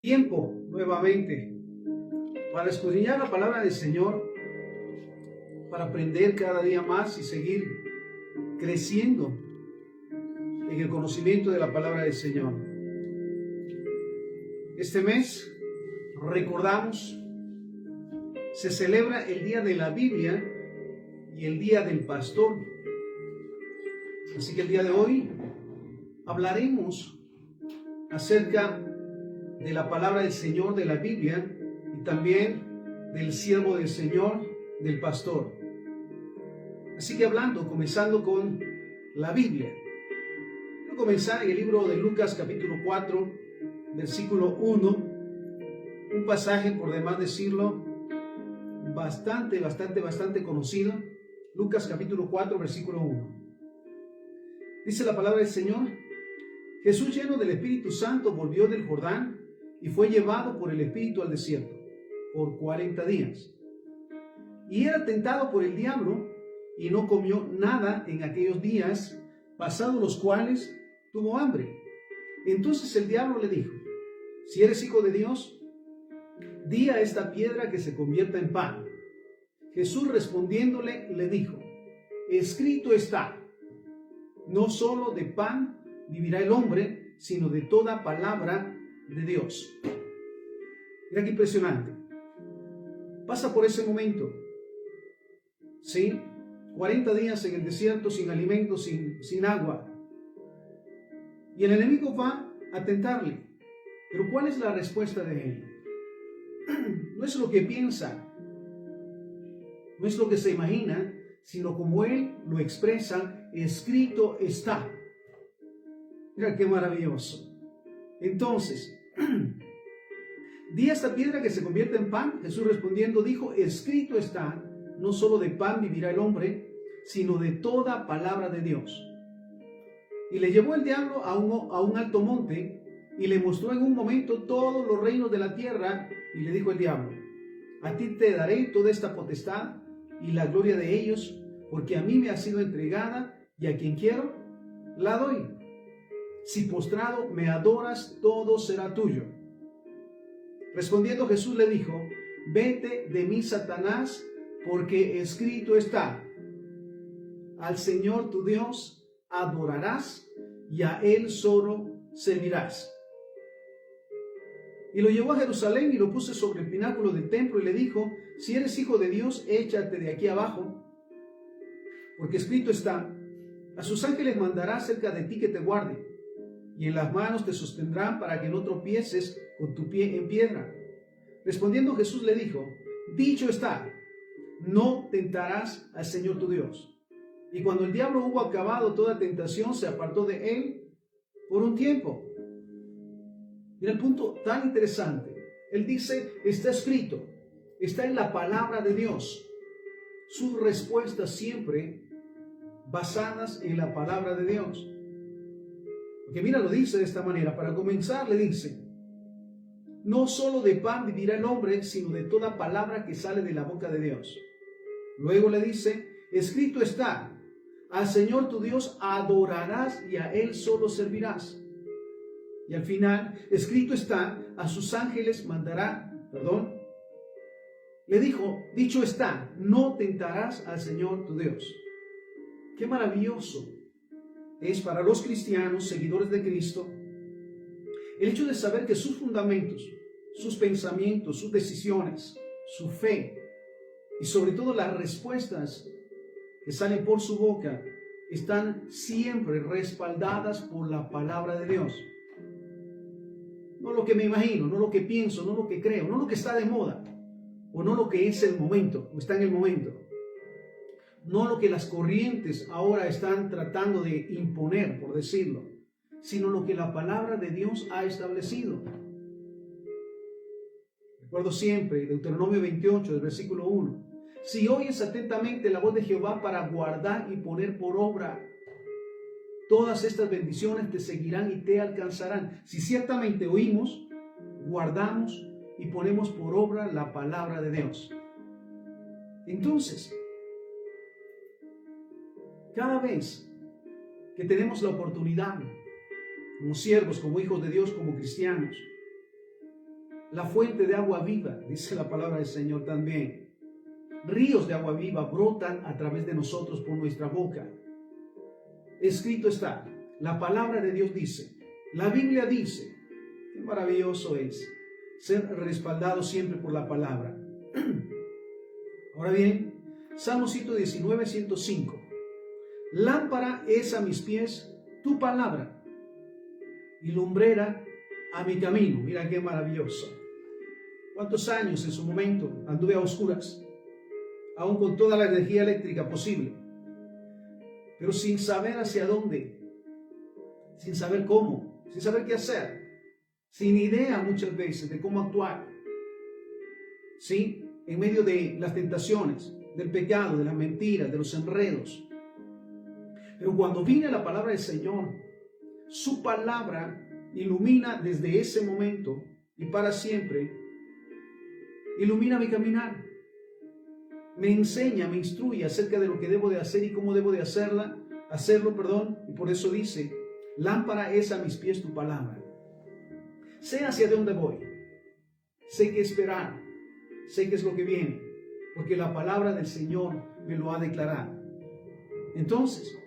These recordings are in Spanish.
Tiempo nuevamente para escudriñar la palabra del Señor, para aprender cada día más y seguir creciendo en el conocimiento de la palabra del Señor. Este mes recordamos, se celebra el Día de la Biblia y el Día del Pastor. Así que el día de hoy hablaremos acerca de la palabra del Señor, de la Biblia, y también del siervo del Señor, del pastor. Así que comenzando con la Biblia. Quiero comenzar en el libro de Lucas capítulo 4, versículo 1, un pasaje, por demás decirlo, bastante conocido. Lucas capítulo 4, versículo 1. Dice la palabra del Señor: Jesús, lleno del Espíritu Santo, volvió del Jordán y fue llevado por el Espíritu al desierto por 40 días. Y era tentado por el diablo y no comió nada en aquellos días, pasados los cuales tuvo hambre. Entonces el diablo le dijo: si eres hijo de Dios, di a esta piedra que se convierta en pan. Jesús respondiéndole le dijo: escrito está, no solo de pan vivirá el hombre, sino de toda palabra de Dios. Mira qué impresionante. Pasa por ese momento, ¿sí? 40 días en el desierto, sin alimento, sin agua. Y el enemigo va a tentarle. Pero ¿cuál es la respuesta de él? No es lo que piensa, no es lo que se imagina, sino como él lo expresa: escrito está. Mira qué maravilloso. Entonces, di a esta piedra que se convierte en pan. Jesús respondiendo dijo: escrito está, no solo de pan vivirá el hombre, sino de toda palabra de Dios. Y le llevó el diablo a un alto monte y le mostró en un momento todos los reinos de la tierra, y le dijo el diablo: a ti te daré toda esta potestad y la gloria de ellos, porque a mí me ha sido entregada, y a quien quiero la doy. Si postrado me adoras, todo será tuyo. Respondiendo Jesús le dijo: vete de mí, Satanás, porque escrito está: al Señor tu Dios adorarás y a Él solo servirás. Y lo llevó a Jerusalén y lo puso sobre el pináculo del templo y le dijo: si eres hijo de Dios, échate de aquí abajo, porque escrito está: a sus ángeles mandará cerca de ti que te guarden, y en las manos te sostendrán para que no tropieces con tu pie en piedra. Respondiendo Jesús le dijo: dicho está, no tentarás al Señor tu Dios. Y cuando el diablo hubo acabado toda tentación, se apartó de él por un tiempo. Mira el punto tan interesante. Él dice: está escrito, está en la palabra de Dios. Sus respuestas siempre basadas en la palabra de Dios. Porque mira, lo dice de esta manera. Para comenzar le dice: no solo de pan vivirá el hombre, sino de toda palabra que sale de la boca de Dios. Luego le dice: escrito está, al Señor tu Dios adorarás y a Él solo servirás. Y al final, escrito está, a sus ángeles mandará, le dijo: dicho está, no tentarás al Señor tu Dios. Qué maravilloso es para los cristianos, seguidores de Cristo, el hecho de saber que sus fundamentos, sus pensamientos, sus decisiones, su fe y sobre todo las respuestas que salen por su boca están siempre respaldadas por la palabra de Dios. No lo que me imagino, no lo que pienso, no lo que creo, no lo que está de moda, o no lo que es el momento, o está en el momento. No lo que las corrientes ahora están tratando de imponer, por decirlo, sino lo que la palabra de Dios ha establecido. Recuerdo siempre Deuteronomio 28, del versículo 1. Si oyes atentamente la voz de Jehová para guardar y poner por obra, todas estas bendiciones te seguirán y te alcanzarán. Si ciertamente oímos, guardamos y ponemos por obra la palabra de Dios. Entonces, cada vez que tenemos la oportunidad, como siervos, como hijos de Dios, como cristianos, la fuente de agua viva, dice la palabra del Señor también. Ríos de agua viva brotan a través de nosotros por nuestra boca. Escrito está, la palabra de Dios dice, la Biblia dice. Qué maravilloso es ser respaldado siempre por la palabra. Ahora bien, Salmo 119, 105. Lámpara es a mis pies tu palabra y lumbrera a mi camino. Mira qué maravilloso. ¿Cuántos años en su momento anduve a oscuras? Aún con toda la energía eléctrica posible, pero sin saber hacia dónde, sin saber cómo, sin saber qué hacer, sin idea muchas veces de cómo actuar, ¿sí? En medio de las tentaciones, del pecado, de las mentiras, de los enredos. Pero cuando viene la palabra del Señor, su palabra ilumina desde ese momento y para siempre, ilumina mi caminar. Me enseña, me instruye acerca de lo que debo de hacer y cómo debo de hacerlo, y por eso dice, lámpara es a mis pies tu palabra. Sé hacia dónde voy, sé qué esperar, sé qué es lo que viene, porque la palabra del Señor me lo ha declarado. Entonces,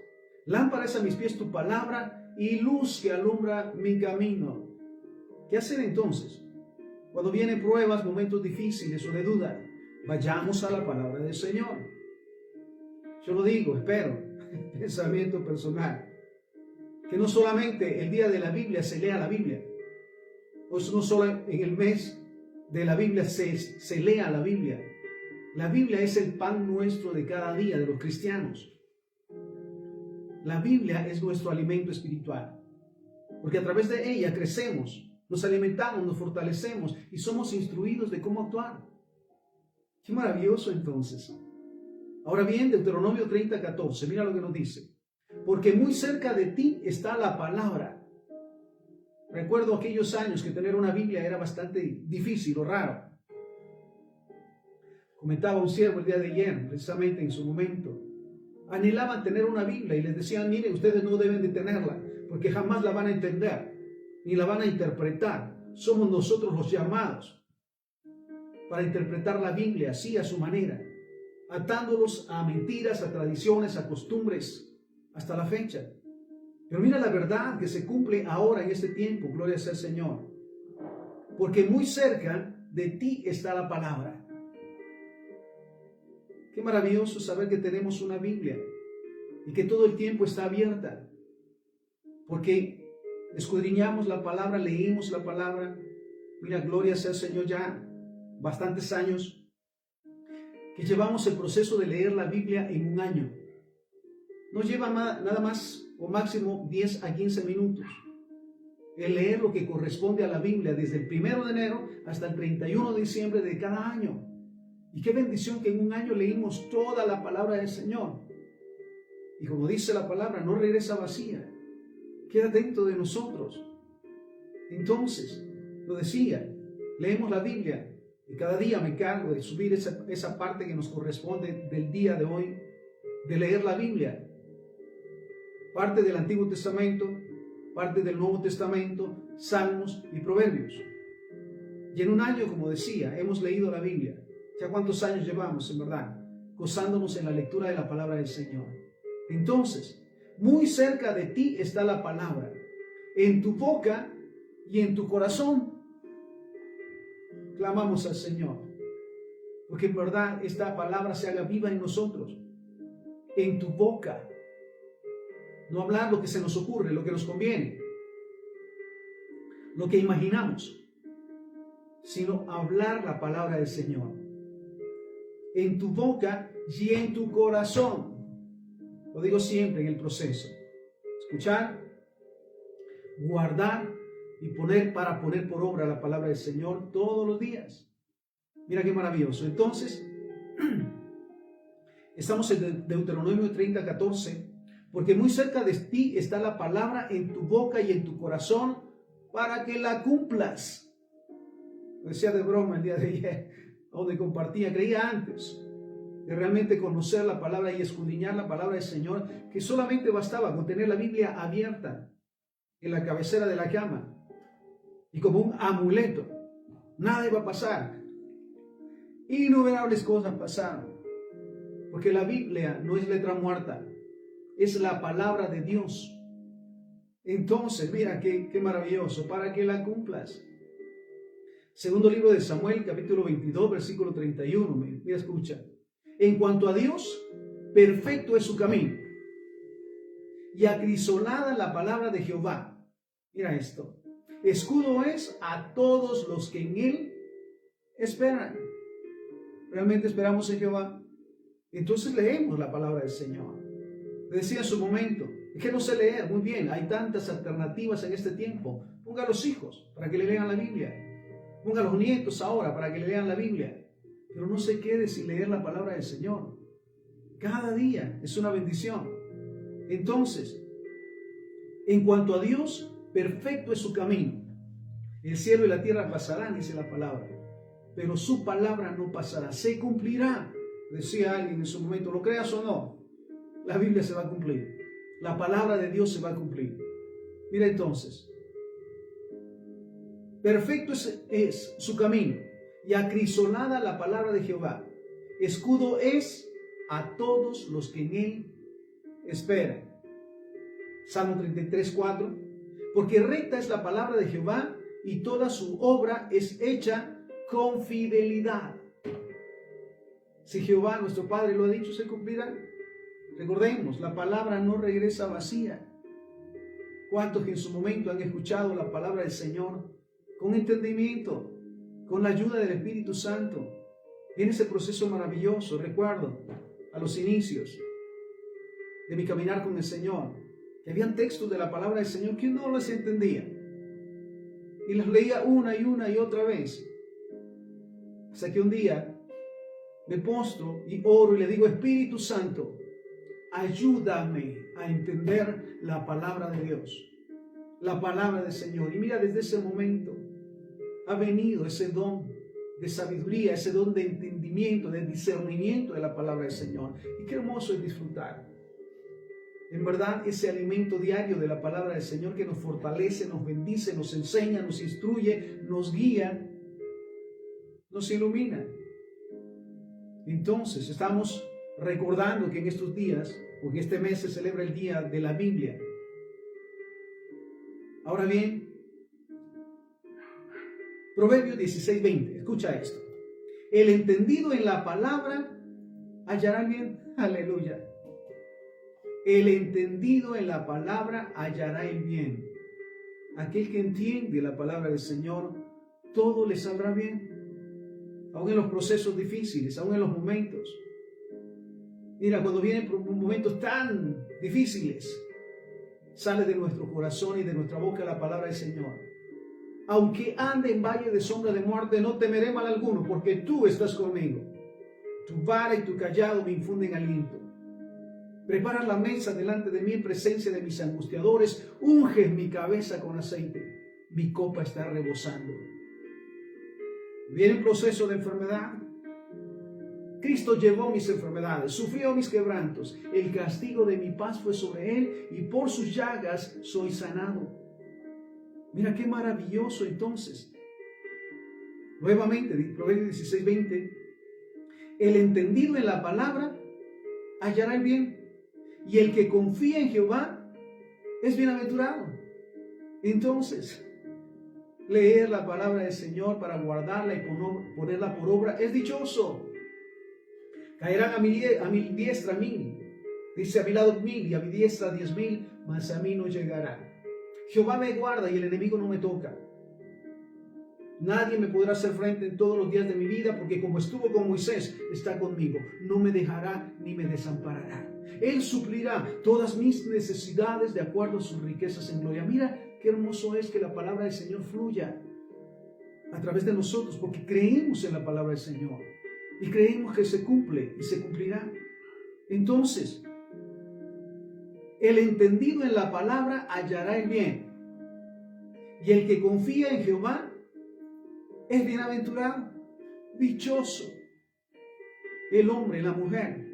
lámpara es a mis pies tu palabra y luz que alumbra mi camino. ¿Qué hacer entonces? Cuando vienen pruebas, momentos difíciles o de duda, vayamos a la palabra del Señor. Yo lo digo, espero, pensamiento personal, que no solamente el día de la Biblia se lea la Biblia, o no solo en el mes de la Biblia se lea la Biblia. La Biblia es el pan nuestro de cada día de los cristianos. La Biblia es nuestro alimento espiritual, porque a través de ella crecemos, nos alimentamos, nos fortalecemos y somos instruidos de cómo actuar. Qué maravilloso entonces. Ahora bien, Deuteronomio 30, 14, mira lo que nos dice. Porque muy cerca de ti está la palabra. Recuerdo aquellos años que tener una Biblia era bastante difícil o raro. Comentaba un siervo el día de ayer, precisamente en su momento. Anhelaban tener una Biblia y les decían, miren, ustedes no deben de tenerla, porque jamás la van a entender, ni la van a interpretar. Somos nosotros los llamados para interpretar la Biblia así a su manera, atándolos a mentiras, a tradiciones, a costumbres, hasta la fecha. Pero mira la verdad que se cumple ahora en este tiempo, gloria sea al Señor. Porque muy cerca de ti está la palabra. Qué maravilloso saber que tenemos una Biblia y que todo el tiempo está abierta. Porque escudriñamos la palabra, leímos la palabra. Mira, gloria sea al Señor, ya bastantes años que llevamos el proceso de leer la Biblia en un año. Nos lleva nada más o máximo 10 a 15 minutos el leer lo que corresponde a la Biblia desde el 1 de enero hasta el 31 de diciembre de cada año. Y qué bendición que en un año leímos toda la palabra del Señor. Y como dice la palabra, no regresa vacía, queda dentro de nosotros. Entonces, lo decía, leemos la Biblia y cada día me cargo de subir esa parte que nos corresponde del día de hoy, de leer la Biblia. Parte del Antiguo Testamento, parte del Nuevo Testamento, Salmos y Proverbios. Y en un año, como decía, hemos leído la Biblia. ¿Ya cuántos años llevamos, en verdad? Gozándonos en la lectura de la palabra del Señor. Entonces, muy cerca de ti está la palabra, en tu boca y en tu corazón. Clamamos al Señor, porque en verdad esta palabra se haga viva en nosotros, en tu boca. No hablar lo que se nos ocurre, lo que nos conviene, lo que imaginamos, sino hablar la palabra del Señor. En tu boca y en tu corazón. Lo digo siempre en el proceso. Escuchar, guardar y poner por obra la palabra del Señor todos los días. Mira qué maravilloso. Entonces, estamos en Deuteronomio 30, 14. Porque muy cerca de ti está la palabra en tu boca y en tu corazón para que la cumplas. Lo decía de broma el día de ayer, donde compartía, creía antes de realmente conocer la palabra y escudriñar la palabra del Señor, que solamente bastaba con tener la Biblia abierta en la cabecera de la cama y como un amuleto. nada iba a pasar. Innumerables cosas pasaron, porque la Biblia no es letra muerta, es la palabra de Dios. Entonces, mira qué maravilloso, para que la cumplas. Segundo libro de Samuel, capítulo 22, versículo 31. Mira, escucha. En cuanto a Dios, perfecto es su camino, y acrisolada la palabra de Jehová. Mira esto. Escudo es a todos los que en él esperan. ¿Realmente esperamos en Jehová? Entonces leemos la palabra del Señor. Le decía en su momento, es que no sé leer. Muy bien, hay tantas alternativas en este tiempo. Ponga a los hijos para que le lean la Biblia. Ponga a los nietos ahora para que le lean la Biblia. Pero no se quede sin leer la palabra del Señor. Cada día es una bendición. Entonces, en cuanto a Dios, perfecto es su camino. El cielo y la tierra pasarán, dice la palabra, pero su palabra no pasará, se cumplirá. Decía alguien en su momento, lo creas o no, la Biblia se va a cumplir. La palabra de Dios se va a cumplir. Mira entonces, perfecto es su camino y acrisolada la palabra de Jehová. Escudo es a todos los que en él esperan. Salmo 33, 4. Porque recta es la palabra de Jehová y toda su obra es hecha con fidelidad. Si Jehová nuestro Padre lo ha dicho, se cumplirá. Recordemos, la palabra no regresa vacía. ¿Cuántos que en su momento han escuchado la palabra del Señor con entendimiento, con la ayuda del Espíritu Santo? Viene ese proceso maravilloso. Recuerdo a los inicios de mi caminar con el Señor, que habían textos de la palabra del Señor que no los entendía. Y los leía una y otra vez. Hasta que un día me postro y oro y le digo, Espíritu Santo, ayúdame a entender la palabra de Dios, la palabra del Señor. Y mira, desde ese momento ha venido ese don de sabiduría, ese don de entendimiento, de discernimiento de la palabra del Señor. Y qué hermoso es disfrutar. En verdad, ese alimento diario de la palabra del Señor que nos fortalece, nos bendice, nos enseña, nos instruye, nos guía, nos ilumina. Entonces, estamos recordando que en estos días, o en este mes se celebra el Día de la Biblia. Ahora bien, Proverbios 16:20, escucha esto. El entendido en la palabra hallará el bien. Aleluya. El entendido en la palabra hallará el bien. Aquel que entiende la palabra del Señor, todo le saldrá bien. Aún en los procesos difíciles, aún en los momentos. Mira, cuando vienen momentos tan difíciles, sale de nuestro corazón y de nuestra boca la palabra del Señor. Aunque ande en valle de sombra de muerte, no temeré mal alguno, porque tú estás conmigo. Tu vara y tu cayado me infunden aliento. Preparas la mesa delante de mí en presencia de mis angustiadores. Unges mi cabeza con aceite. Mi copa está rebosando. Viene un proceso de enfermedad. Cristo llevó mis enfermedades, sufrió mis quebrantos. El castigo de mi paz fue sobre él y por sus llagas soy sanado. Mira qué maravilloso entonces. Nuevamente, Proverbios 16:20. El entendido en la palabra hallará el bien. Y el que confía en Jehová es bienaventurado. Entonces, leer la palabra del Señor para guardarla y ponerla por obra es dichoso. Caerán a mi diestra 1000, dice a mi lado 1000 y a mi diestra 10,000, mas a mí no llegará. Jehová me guarda y el enemigo no me toca. Nadie me podrá hacer frente en todos los días de mi vida, porque como estuvo con Moisés, está conmigo. No me dejará ni me desamparará. Él suplirá todas mis necesidades de acuerdo a sus riquezas en gloria. Mira qué hermoso es que la palabra del Señor fluya a través de nosotros, porque creemos en la palabra del Señor y creemos que se cumple y se cumplirá. Entonces, el entendido en la palabra hallará el bien, y el que confía en Jehová es bienaventurado. Dichoso el hombre, la mujer,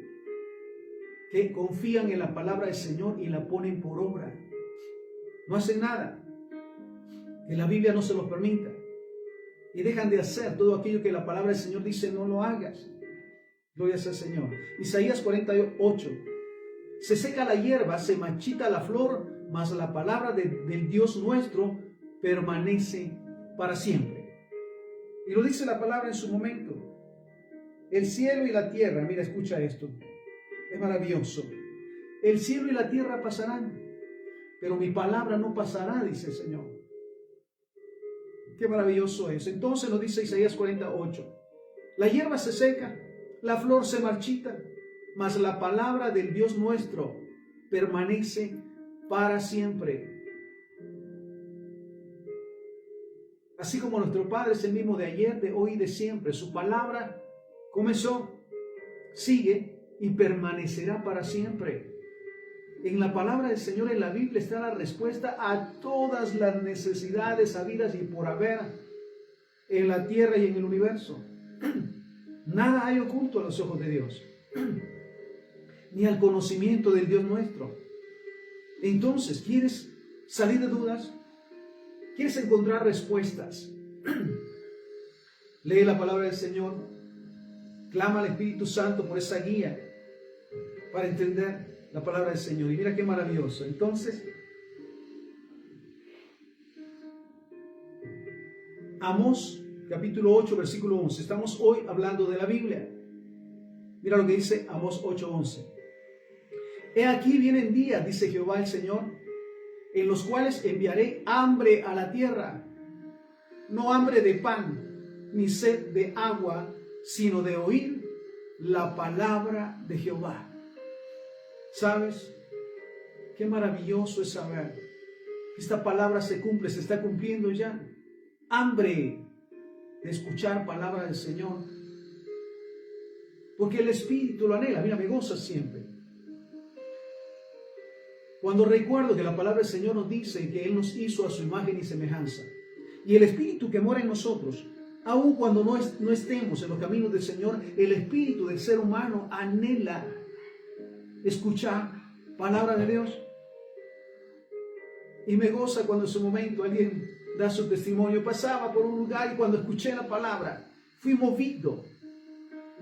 que confían en la palabra del Señor y la ponen por obra. No hacen nada que la Biblia no se los permita. y dejan de hacer todo aquello que la palabra del Señor dice no lo hagas. Gloria sea al Señor. Isaías 48. Se seca la hierba, se marchita la flor, mas la palabra del Dios nuestro permanece para siempre. Y lo dice la palabra en su momento. El cielo y la tierra, mira, escucha esto, es maravilloso. El cielo y la tierra pasarán, pero mi palabra no pasará, dice el Señor. Qué maravilloso es. Entonces nos dice Isaías 48. La hierba se seca, la flor se marchita, mas la palabra del Dios nuestro permanece para siempre. Así como nuestro Padre es el mismo de ayer, de hoy y de siempre. Su palabra comenzó, sigue y permanecerá para siempre. En la palabra del Señor, en la Biblia, está la respuesta a todas las necesidades habidas y por haber en la tierra y en el universo. Nada hay oculto a los ojos de Dios, ni al conocimiento del Dios nuestro. Entonces, ¿quieres salir de dudas? ¿Quieres encontrar respuestas? Lee la palabra del Señor, clama al Espíritu Santo por esa guía para entender la palabra del Señor. Y mira qué maravilloso. Entonces, Amós, capítulo 8, versículo 11. Estamos hoy hablando de la Biblia. Mira lo que dice Amós 8:11. He aquí vienen días, dice Jehová el Señor, en los cuales enviaré hambre a la tierra, no hambre de pan, ni sed de agua, sino de oír la palabra de Jehová. ¿Sabes? Qué maravilloso es saber que esta palabra se cumple, se está cumpliendo ya. Hambre de escuchar palabra del Señor, porque el Espíritu lo anhela. Mira, me goza siempre cuando recuerdo que la palabra del Señor nos dice que Él nos hizo a su imagen y semejanza, y el Espíritu que mora en nosotros, aun cuando no estemos en los caminos del Señor, el espíritu del ser humano anhela escuchar palabra de Dios. Y me goza cuando en su momento alguien da su testimonio. Pasaba por un lugar y cuando escuché la palabra, fui movido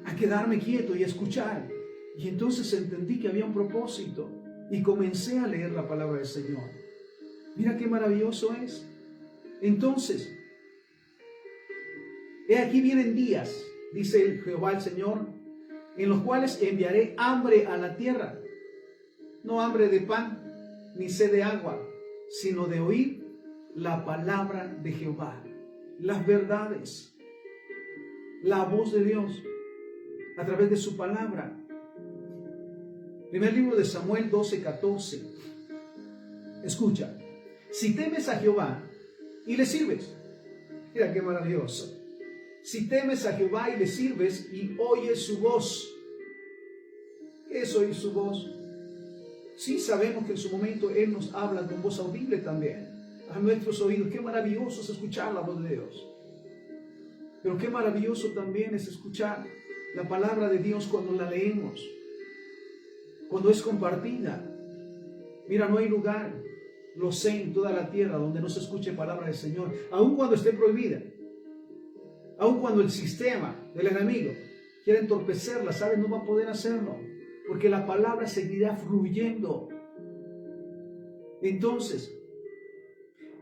a quedarme quieto y a escuchar. Y entonces entendí que había un propósito y comencé a leer la palabra del Señor. Mira qué maravilloso es. Entonces, he aquí vienen días, dice Jehová el Señor, en los cuales enviaré hambre a la tierra, no hambre de pan, ni sed de agua, sino de oír la palabra de Jehová, las verdades, la voz de Dios a través de su palabra. Primer libro de Samuel 12:14. Escucha, si temes a Jehová y le sirves, mira qué maravilloso. Si temes a Jehová y le sirves y oyes su voz. ¿Qué es oír su voz? Sí, sabemos que en su momento Él nos habla con voz audible también a nuestros oídos. Qué maravilloso es escuchar la voz de Dios. Pero qué maravilloso también es escuchar la palabra de Dios cuando la leemos, cuando es compartida. Mira, no hay lugar, lo sé, en toda la tierra donde no se escuche palabra del Señor, aun cuando esté prohibida. Aun cuando el sistema del enemigo quiera entorpecerla, ¿sabes? No va a poder hacerlo, porque la palabra seguirá fluyendo. Entonces,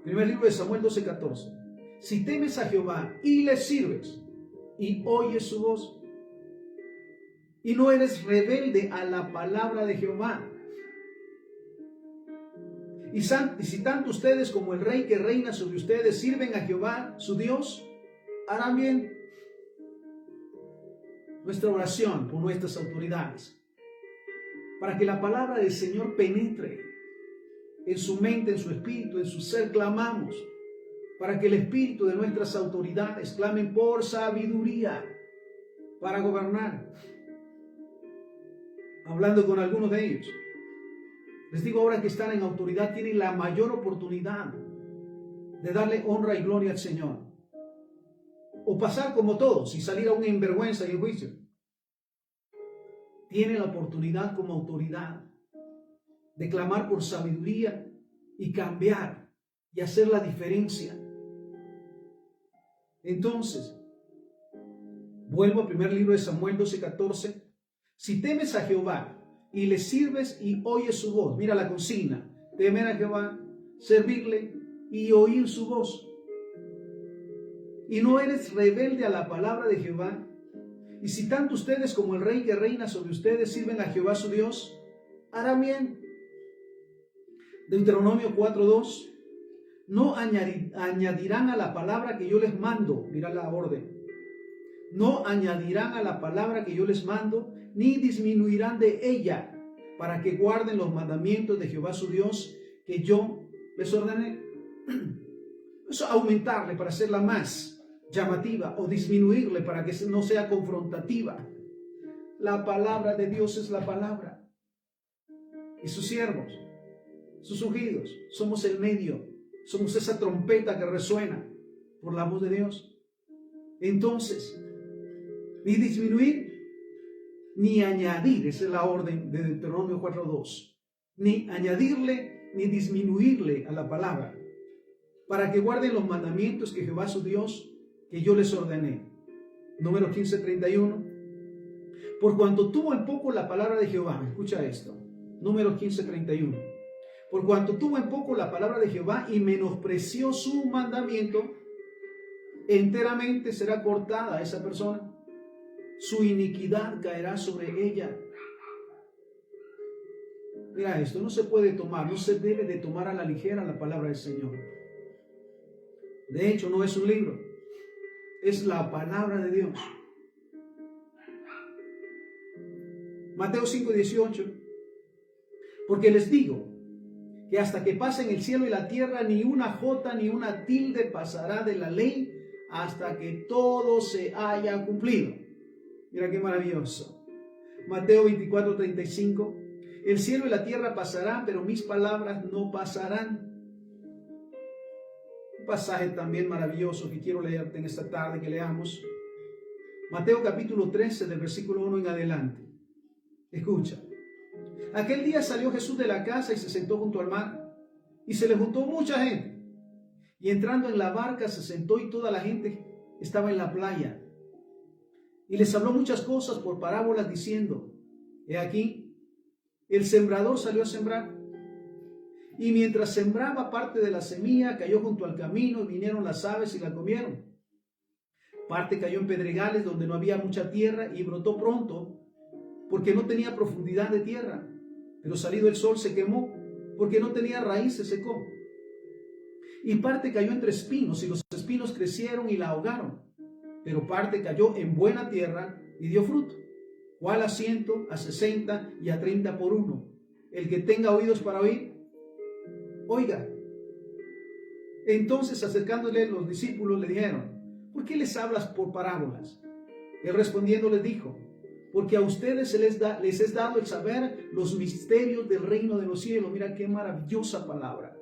primer libro de Samuel 12:14. Si temes a Jehová y le sirves y oyes su voz, y no eres rebelde a la palabra de Jehová, y si tanto ustedes como el rey que reina sobre ustedes sirven a Jehová, su Dios, harán bien. Nuestra oración por nuestras autoridades, para que la palabra del Señor penetre en su mente, en su espíritu, en su ser. Clamamos para que el espíritu de nuestras autoridades clamen por sabiduría para gobernar. Hablando con algunos de ellos, les digo, ahora que están en autoridad, tienen la mayor oportunidad de darle honra y gloria al Señor, o pasar como todos y salir aún en vergüenza y en juicio. Tienen la oportunidad como autoridad de clamar por sabiduría y cambiar y hacer la diferencia. Entonces, vuelvo al primer libro de Samuel 12:14. Si temes a Jehová y le sirves y oyes su voz, mira la consigna, temer a Jehová, servirle y oír su voz. Y no eres rebelde a la palabra de Jehová, y si tanto ustedes como el rey que reina sobre ustedes sirven a Jehová su Dios, harán bien. Deuteronomio 4:2. No añadirán a la palabra que yo les mando, mira la orden. No añadirán a la palabra que yo les mando, ni disminuirán de ella, para que guarden los mandamientos de Jehová su Dios, que yo les ordené. Eso aumentarle para hacerla más llamativa o disminuirle para que no sea confrontativa. La palabra de Dios es la palabra. Y sus siervos, sus ungidos, somos el medio, somos esa trompeta que resuena por la voz de Dios. Entonces, ni disminuir, ni añadir, esa es la orden de Deuteronomio 4:2, ni añadirle, ni disminuirle a la palabra, para que guarden los mandamientos que Jehová su Dios, que yo les ordené. Número 15:31. Por cuanto tuvo en poco la palabra de Jehová, escucha esto, número 15:31. Por cuanto tuvo en poco la palabra de Jehová y menospreció su mandamiento, enteramente será cortada esa persona. Su iniquidad caerá sobre ella. Mira esto, no se puede tomar, no se debe de tomar a la ligera la palabra del Señor. De hecho, no es un libro, es la palabra de Dios. Mateo 5:18. Porque les digo que hasta que pasen el cielo y la tierra, ni una jota ni una tilde pasará de la ley hasta que todo se haya cumplido. Mira qué maravilloso. Mateo 24:35. El cielo y la tierra pasarán, pero mis palabras no pasarán. Un pasaje también maravilloso que quiero leerte en esta tarde, que leamos. Mateo capítulo 13, del versículo 1 en adelante. Escucha. Aquel día salió Jesús de la casa y se sentó junto al mar, y se le juntó mucha gente. Y entrando en la barca se sentó, y toda la gente estaba en la playa. Y les habló muchas cosas por parábolas, diciendo: He aquí, el sembrador salió a sembrar. Y mientras sembraba, parte de la semilla cayó junto al camino, y vinieron las aves y la comieron. Parte cayó en pedregales donde no había mucha tierra, y brotó pronto, porque no tenía profundidad de tierra. Pero salido el sol se quemó, porque no tenía raíz, se secó. Y parte cayó entre espinos, y los espinos crecieron y la ahogaron. Pero parte cayó en buena tierra y dio fruto, cual a 100, a 60 y a 30 por uno. El que tenga oídos para oír, oiga. Entonces, acercándole los discípulos, le dijeron: ¿por qué les hablas por parábolas? Él respondiendo les dijo: porque a ustedes les es dado el saber los misterios del reino de los cielos. Mira qué maravillosa palabra.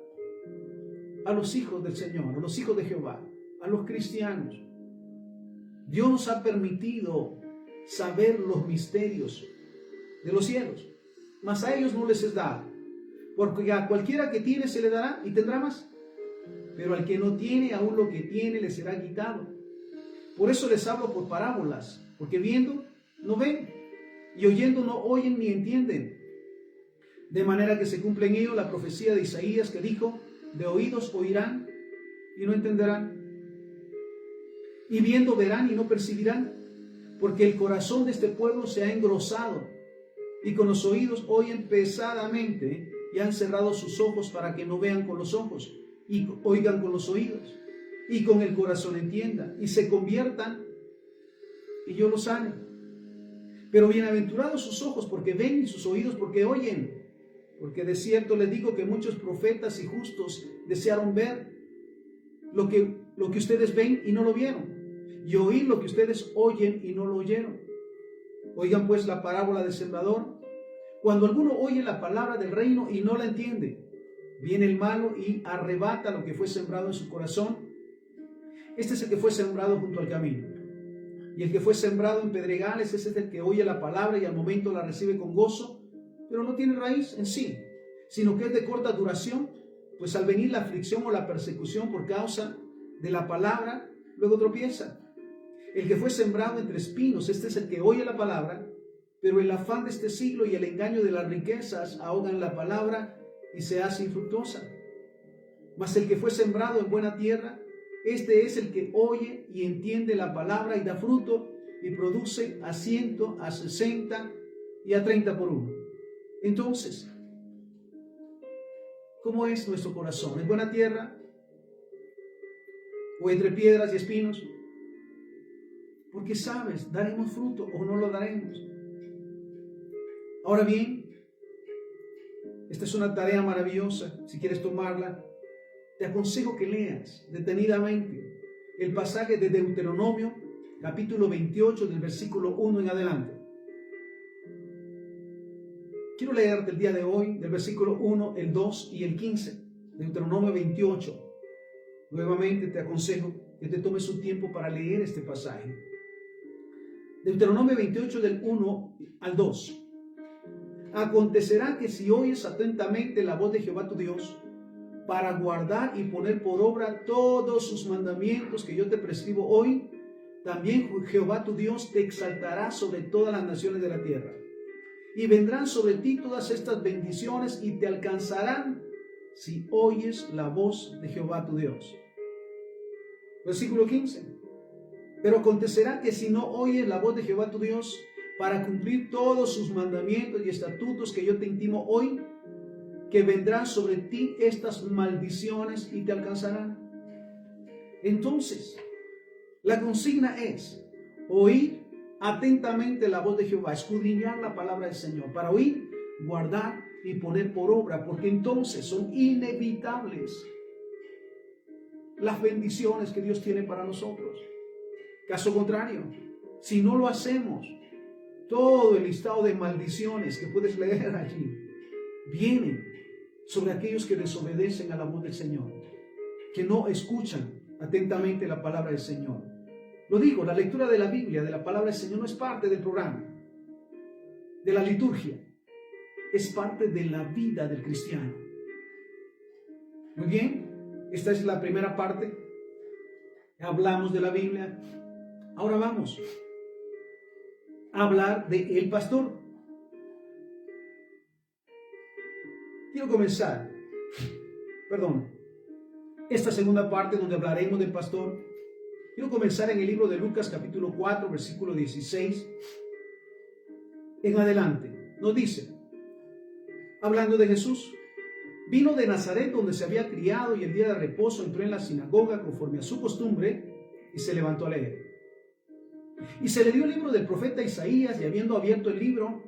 A los hijos del Señor, a los hijos de Jehová, a los cristianos, Dios nos ha permitido saber los misterios de los cielos, mas a ellos no les es dado, porque a cualquiera que tiene se le dará y tendrá más, pero al que no tiene, aún lo que tiene le será quitado. Por eso les hablo por parábolas, porque viendo no ven, y oyendo no oyen ni entienden. De manera que se cumple en ello la profecía de Isaías, que dijo: de oídos oirán y no entenderán, y viendo verán y no percibirán, porque el corazón de este pueblo se ha engrosado, y con los oídos oyen pesadamente, y han cerrado sus ojos para que no vean con los ojos, y oigan con los oídos, y con el corazón entiendan, y se conviertan, y yo los sane. Pero bienaventurados sus ojos porque ven, y sus oídos porque oyen. Porque de cierto les digo que muchos profetas y justos desearon ver lo que ustedes ven y no lo vieron, y oír lo que ustedes oyen y no lo oyeron. Oigan pues la parábola del sembrador. Cuando alguno oye la palabra del reino y no la entiende, viene el malo y arrebata lo que fue sembrado en su corazón. Este es el que fue sembrado junto al camino. Y el que fue sembrado en pedregales, ese es el que oye la palabra y al momento la recibe con gozo, pero no tiene raíz en sí, sino que es de corta duración, pues al venir la aflicción o la persecución por causa de la palabra, luego tropieza. El que fue sembrado entre espinos, este es el que oye la palabra, pero el afán de este siglo y el engaño de las riquezas ahogan la palabra y se hace infructuosa. Mas el que fue sembrado en buena tierra, este es el que oye y entiende la palabra y da fruto y produce a 100, a 60 y a 30 por uno. Entonces, ¿cómo es nuestro corazón? ¿En buena tierra? ¿O entre piedras y espinos? Porque sabes, ¿daremos fruto o no lo daremos? Ahora bien, esta es una tarea maravillosa. Si quieres tomarla, te aconsejo que leas detenidamente el pasaje de Deuteronomio, capítulo 28, del versículo 1 en adelante. Quiero leerte el día de hoy del versículo 1, el 2 y el 15. Deuteronomio 28. Nuevamente te aconsejo que te tomes un tiempo para leer este pasaje. Deuteronomio 28, del 1 al 2. Acontecerá que si oyes atentamente la voz de Jehová tu Dios, para guardar y poner por obra todos sus mandamientos que yo te prescribo hoy, también Jehová tu Dios te exaltará sobre todas las naciones de la tierra. Y vendrán sobre ti todas estas bendiciones y te alcanzarán si oyes la voz de Jehová tu Dios. Versículo 15. Pero acontecerá que si no oyes la voz de Jehová tu Dios, para cumplir todos sus mandamientos y estatutos que yo te intimo hoy, que vendrán sobre ti estas maldiciones y te alcanzarán. Entonces, la consigna es oír atentamente la voz de Jehová, escudriñar la palabra del Señor, para oír, guardar y poner por obra, porque entonces son inevitables las bendiciones que Dios tiene para nosotros. Caso contrario, si no lo hacemos, todo el listado de maldiciones que puedes leer allí vienen sobre aquellos que desobedecen a la voz del Señor, que no escuchan atentamente la palabra del Señor. Lo digo, la lectura de la Biblia, de la palabra del Señor, no es parte del programa, de la liturgia, es parte de la vida del cristiano. Muy bien, esta es la primera parte. Hablamos de la Biblia. Ahora vamos a hablar de el pastor. Quiero comenzar, esta segunda parte donde hablaremos del pastor. Quiero comenzar en el libro de Lucas capítulo 4, versículo 16 en adelante. Nos dice, hablando de Jesús, vino de Nazaret donde se había criado y el día de reposo entró en la sinagoga conforme a su costumbre y se levantó a leer. Y se le dio el libro del profeta Isaías y habiendo abierto el libro,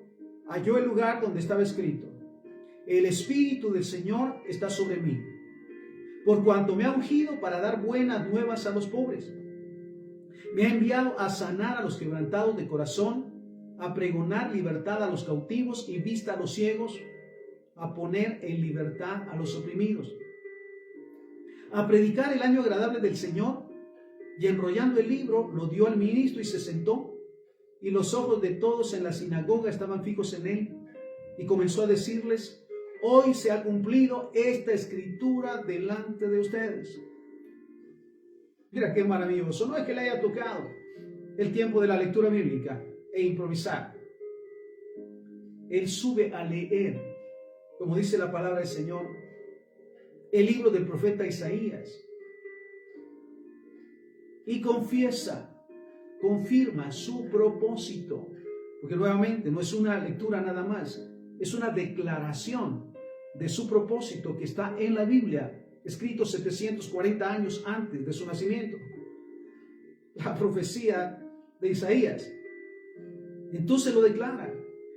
halló el lugar donde estaba escrito, el Espíritu del Señor está sobre mí, por cuanto me ha ungido para dar buenas nuevas a los pobres. Me ha enviado a sanar a los quebrantados de corazón, a pregonar libertad a los cautivos y vista a los ciegos, a poner en libertad a los oprimidos, a predicar el año agradable del Señor. Y enrollando el libro, lo dio al ministro y se sentó, y los ojos de todos en la sinagoga estaban fijos en él, y comenzó a decirles, hoy se ha cumplido esta escritura delante de ustedes. Mira qué maravilloso. No es que le haya tocado el tiempo de la lectura bíblica e improvisar. Él sube a leer, como dice la palabra del Señor, el libro del profeta Isaías. Y confirma su propósito. Porque nuevamente no es una lectura nada más, es una declaración de su propósito que está en la Biblia, escrito 740 años antes de su nacimiento. La profecía de Isaías. Entonces lo declara.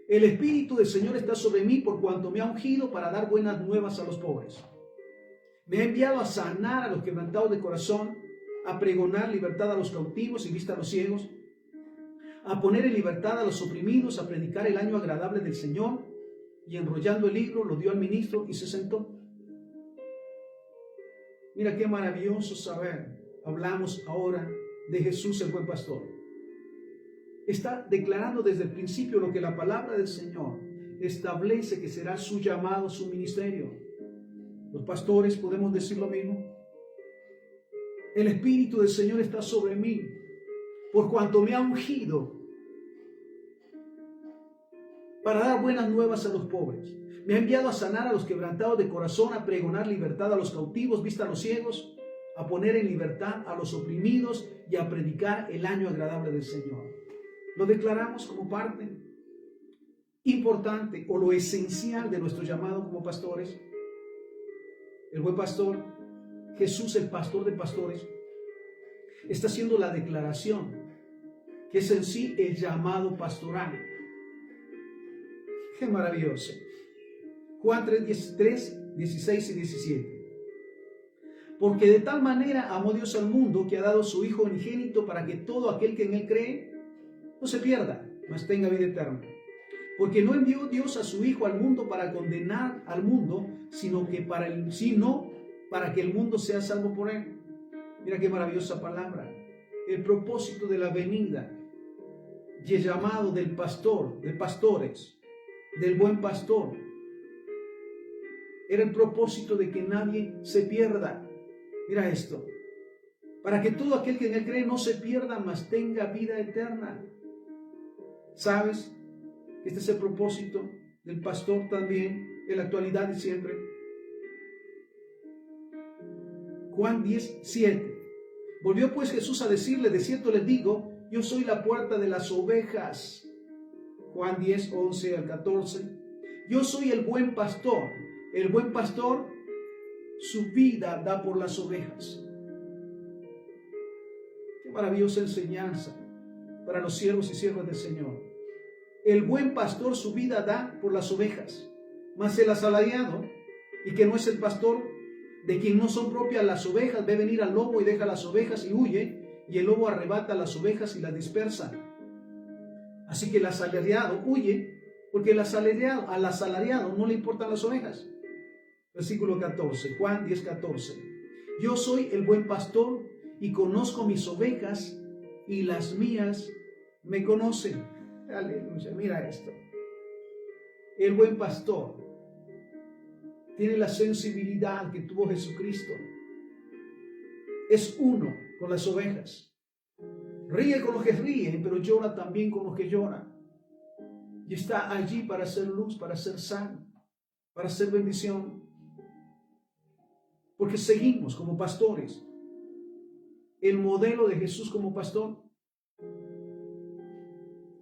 El Espíritu del Señor está sobre mí por cuanto me ha ungido para dar buenas nuevas a los pobres. Me ha enviado a sanar a los quebrantados de corazón, a pregonar libertad a los cautivos y vista a los ciegos, a poner en libertad a los oprimidos, a predicar el año agradable del Señor. Y enrollando el libro, lo dio al ministro y se sentó. Mira qué maravilloso saber. Hablamos ahora de Jesús el buen pastor. Está declarando desde el principio lo que la palabra del Señor establece que será su llamado, su ministerio. Los pastores podemos decir lo mismo. El Espíritu del Señor está sobre mí, por cuanto me ha ungido para dar buenas nuevas a los pobres. Me ha enviado a sanar a los quebrantados de corazón, a pregonar libertad a los cautivos, vista a los ciegos, a poner en libertad a los oprimidos y a predicar el año agradable del Señor. Lo declaramos como parte importante o lo esencial de nuestro llamado como pastores. El buen pastor, Jesús, el pastor de pastores, está haciendo la declaración que es en sí el llamado pastoral. ¡Qué maravilloso! Juan 3, 16 y 17. Porque de tal manera amó Dios al mundo que ha dado su Hijo unigénito para que todo aquel que en él cree no se pierda, mas tenga vida eterna. Porque no envió Dios a su Hijo al mundo para condenar al mundo, sino para que el mundo sea salvo por él. Mira qué maravillosa palabra. El propósito de la venida y el llamado del pastor, de pastores, del buen pastor, era el propósito de que nadie se pierda. Mira esto. Para que todo aquel que en él cree no se pierda, mas tenga vida eterna. ¿Sabes? Este es el propósito del pastor también, en la actualidad y siempre. Juan 10:7. Volvió pues Jesús a decirle: de cierto les digo, yo soy la puerta de las ovejas. Juan 10:11 al 14. Yo soy el buen pastor. El buen pastor su vida da por las ovejas. Qué maravillosa enseñanza para los siervos y siervas del Señor. El buen pastor su vida da por las ovejas, mas el asalariado, y que no es el pastor, de quien no son propias las ovejas, ve venir al lobo y deja las ovejas y huye, y el lobo arrebata las ovejas y las dispersa. Así que el asalariado huye, porque al asalariado no le importan las ovejas. Versículo 14, Juan 10:14. Yo soy el buen pastor y conozco mis ovejas y las mías me conocen. Aleluya, mira esto. El buen pastor tiene la sensibilidad que tuvo Jesucristo. Es uno con las ovejas. Ríe con los que ríen, pero llora también con los que lloran. Y está allí para hacer luz, para hacer sal, para hacer bendición. Porque seguimos como pastores el modelo de Jesús como pastor.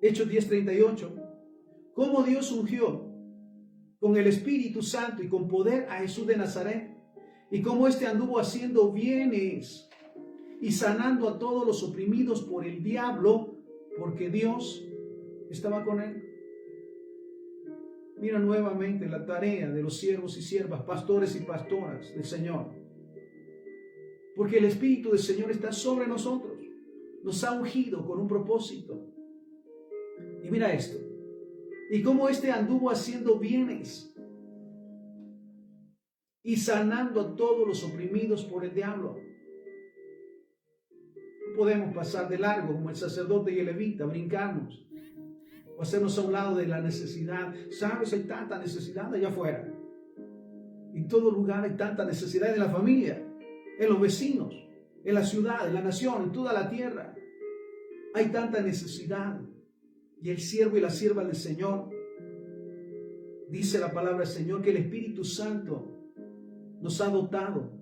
Hechos 10:38. Cómo Dios ungió con el Espíritu Santo y con poder a Jesús de Nazaret, y cómo éste anduvo haciendo bienes y sanando a todos los oprimidos por el diablo, porque Dios estaba con él. Mira nuevamente la tarea de los siervos y siervas, pastores y pastoras del Señor. Porque el Espíritu del Señor está sobre nosotros. Nos ha ungido con un propósito. Y mira esto. Y cómo éste anduvo haciendo bienes y sanando a todos los oprimidos por el diablo. No podemos pasar de largo como el sacerdote y el levita, brincarnos o hacernos a un lado de la necesidad. ¿Sabes? Hay tanta necesidad allá afuera. En todo lugar hay tanta necesidad, en la familia, en los vecinos, en la ciudad, en la nación, en toda la tierra. Hay tanta necesidad. Y el siervo y la sierva del Señor, dice la palabra del Señor, que el Espíritu Santo nos ha dotado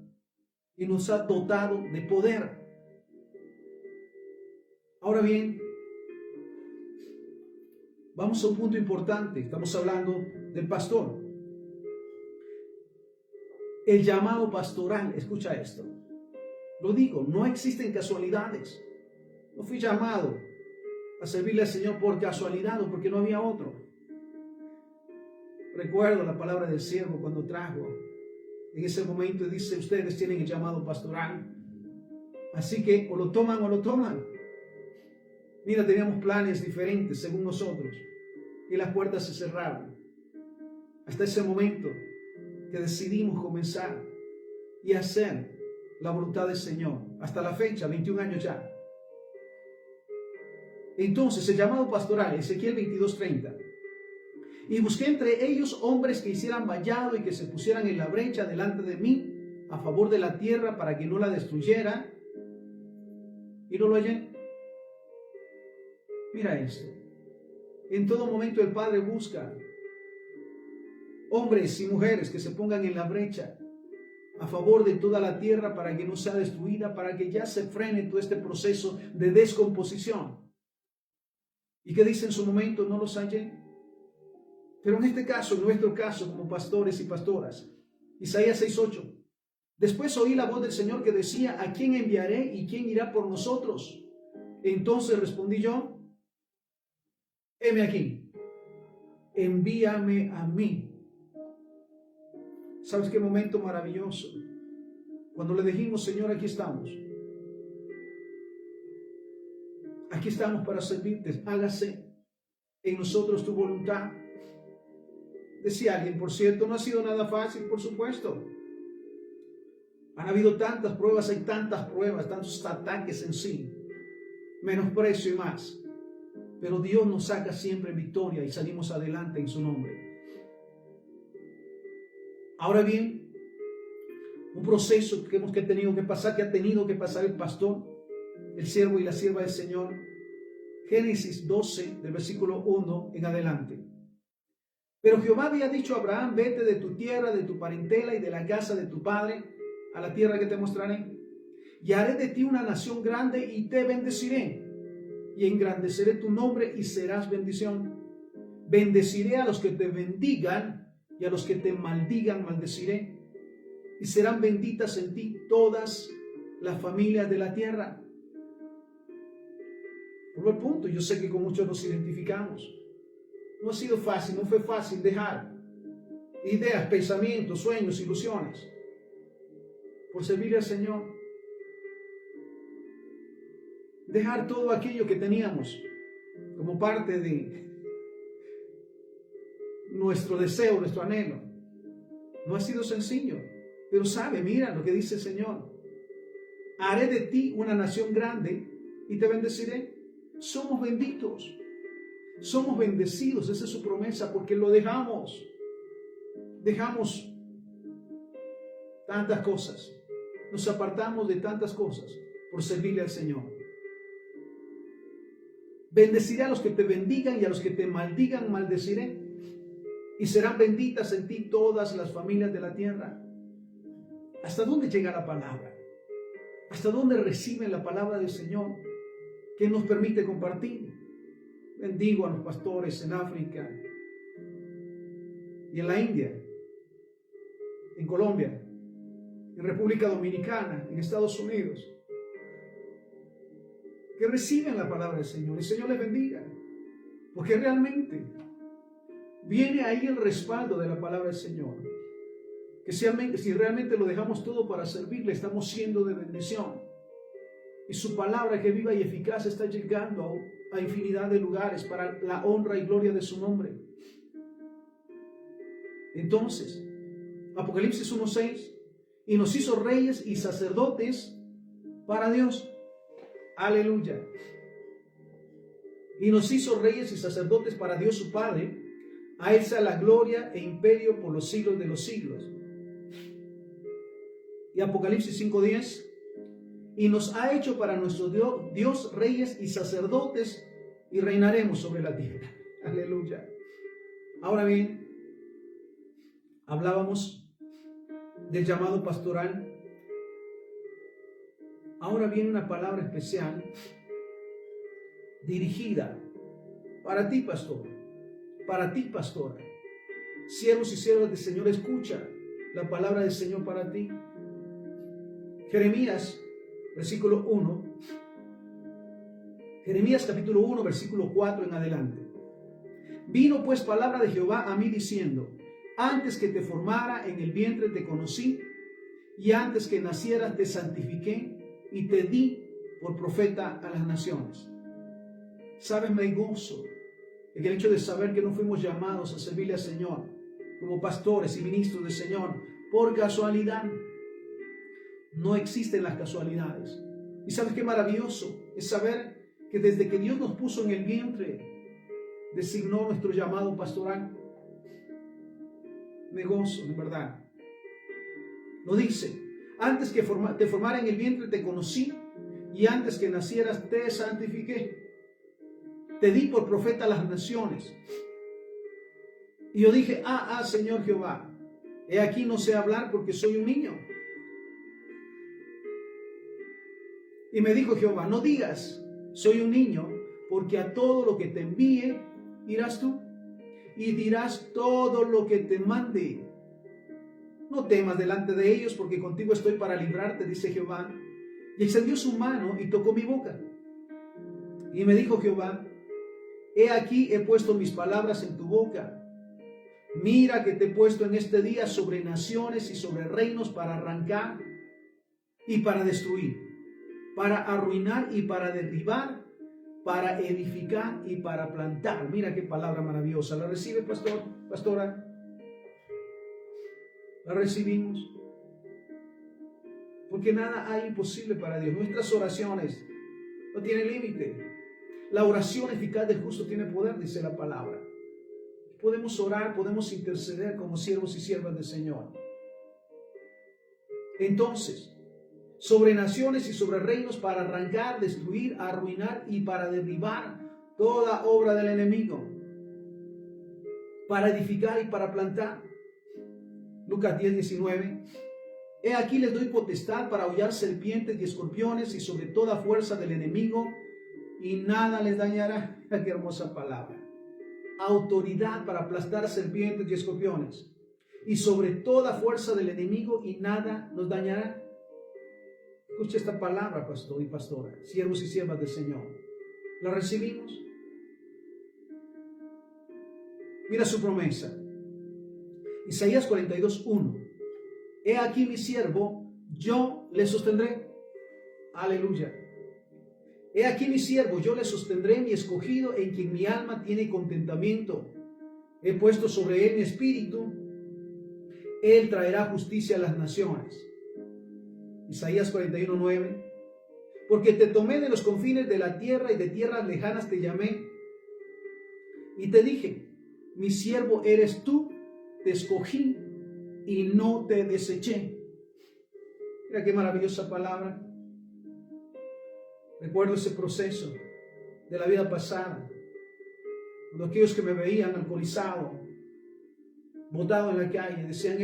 y nos ha dotado de poder. Ahora bien, vamos a un punto importante. Estamos hablando del pastor. El llamado pastoral, escucha esto. Lo digo, no existen casualidades. No fui llamado a servirle al Señor por casualidad o porque no había otro. Recuerdo la palabra del siervo cuando trajo. En ese momento dice: ustedes tienen el llamado pastoral. Así que o lo toman o lo toman. Mira, teníamos planes diferentes según nosotros. Y las puertas se cerraron. Hasta ese momento que decidimos comenzar y hacer la voluntad del Señor. Hasta la fecha, 21 años ya. Entonces, el llamado pastoral, Ezequiel 22:30. Y busqué entre ellos hombres que hicieran vallado y que se pusieran en la brecha delante de mí a favor de la tierra para que no la destruyera, y no lo hallé. Mira esto. En todo momento el Padre busca hombres y mujeres que se pongan en la brecha a favor de toda la tierra para que no sea destruida, para que ya se frene todo este proceso de descomposición. ¿Y qué dice en su momento? No los hallé. Pero en este caso, en nuestro caso, como pastores y pastoras, Isaías 6:8. Después oí la voz del Señor que decía: ¿a quién enviaré y quién irá por nosotros? Entonces respondí yo: heme aquí, envíame a mí. ¿Sabes qué momento maravilloso? Cuando le dijimos: Señor, aquí estamos. Aquí estamos para servirte. Hágase en nosotros tu voluntad. Decía alguien, por cierto, no ha sido nada fácil, por supuesto. Han habido tantas pruebas, hay tantas pruebas, tantos ataques en sí, menosprecio y más. Pero Dios nos saca siempre en victoria y salimos adelante en su nombre. Ahora bien, un proceso que ha tenido que pasar el pastor, el siervo y la sierva del Señor. Génesis 12, del versículo 1 en adelante. Pero Jehová había dicho a Abraham: vete de tu tierra, de tu parentela y de la casa de tu padre, a la tierra que te mostraré. Y haré de ti una nación grande y te bendeciré. Y engrandeceré tu nombre y serás bendición. Bendeciré a los que te bendigan y a los que te maldigan maldeciré. Y serán benditas en ti todas las familias de la tierra. Por el punto, yo sé que con muchos nos identificamos. No ha sido fácil, no fue fácil dejar ideas, pensamientos, sueños, ilusiones por servirle al Señor. Dejar todo aquello que teníamos como parte de nuestro deseo, nuestro anhelo. No ha sido sencillo, pero mira lo que dice el Señor: haré de ti una nación grande y te bendeciré. Somos benditos, somos bendecidos, esa es su promesa, porque lo dejamos tantas cosas, nos apartamos de tantas cosas por servirle al Señor. Bendeciré a los que te bendigan y a los que te maldigan maldeciré, y serán benditas en ti todas las familias de la tierra. ¿Hasta dónde llega la palabra? ¿Hasta dónde reciben la palabra del Señor que nos permite compartir? Bendigo a los pastores en África y en la India, en Colombia, en República Dominicana, en Estados Unidos, que reciben la palabra del Señor. El Señor les bendiga, porque realmente viene ahí el respaldo de la palabra del Señor. Que si realmente lo dejamos todo para servirle, estamos siendo de bendición. Y su palabra, que viva y eficaz, está llegando a infinidad de lugares para la honra y gloria de su nombre. Entonces, Apocalipsis 1:6, y nos hizo reyes y sacerdotes para Dios. Aleluya. Y nos hizo reyes y sacerdotes para Dios su Padre. A Él sea la gloria e imperio por los siglos de los siglos. Y Apocalipsis 5:10, y nos ha hecho para nuestro Dios reyes y sacerdotes, y reinaremos sobre la tierra. Aleluya. Ahora bien, hablábamos del llamado pastoral. Ahora viene una palabra especial dirigida para ti, pastor, para ti, pastora. Siervos y siervas del Señor, escucha la palabra del Señor para ti. Jeremías, versículo 1. Jeremías capítulo 1, versículo 4 en adelante. Vino pues palabra de Jehová a mí diciendo: antes que te formara en el vientre te conocí, y antes que nacieras te santifiqué y te di por profeta a las naciones. Sabes, me gozo en el hecho de saber que no fuimos llamados a servirle al Señor como pastores y ministros del Señor por casualidad. No existen las casualidades. Y sabes qué maravilloso es saber que desde que Dios nos puso en el vientre, designó nuestro llamado pastoral. Me gozo, de verdad. Lo dice: antes que te formara en el vientre te conocí, y antes que nacieras te santifiqué. Te di por profeta a las naciones. Y yo dije, Señor Jehová, he aquí no sé hablar porque soy un niño. Y me dijo Jehová, no digas, soy un niño, porque a todo lo que te envíe irás tú, y dirás todo lo que te mande. No temas delante de ellos, porque contigo estoy para librarte, dice Jehová. Y extendió su mano y tocó mi boca. Y me dijo Jehová, he aquí he puesto mis palabras en tu boca. Mira que te he puesto en este día sobre naciones y sobre reinos para arrancar y para destruir, para arruinar y para derribar, para edificar y para plantar. Mira qué palabra maravillosa. ¿La recibe, pastor, pastora? ¿La recibimos? Porque nada hay imposible para Dios. Nuestras oraciones no tienen límite. La oración eficaz del justo tiene poder, dice la palabra. Podemos orar, podemos interceder como siervos y siervas del Señor. Entonces, sobre naciones y sobre reinos para arrancar, destruir, arruinar y para derribar toda obra del enemigo, para edificar y para plantar. Lucas 10:19. He aquí les doy potestad para hollar serpientes y escorpiones y sobre toda fuerza del enemigo, y nada les dañará. Qué hermosa palabra. Autoridad para aplastar serpientes y escorpiones, y sobre toda fuerza del enemigo, y nada nos dañará. Escucha esta palabra, pastor y pastora, siervos y siervas del Señor. ¿La recibimos? Mira su promesa. Isaías 42:1. He aquí mi siervo, yo le sostendré. Aleluya. He aquí mi siervo, yo le sostendré, mi escogido, en quien mi alma tiene contentamiento. He puesto sobre él mi espíritu. Él traerá justicia a las naciones. Isaías 41:9. Porque te tomé de los confines de la tierra y de tierras lejanas te llamé. Y te dije, mi siervo eres tú, te escogí y no te deseché. Mira qué maravillosa palabra. Recuerdo ese proceso de la vida pasada, cuando aquellos que me veían alcoholizado, botado en la calle, decían,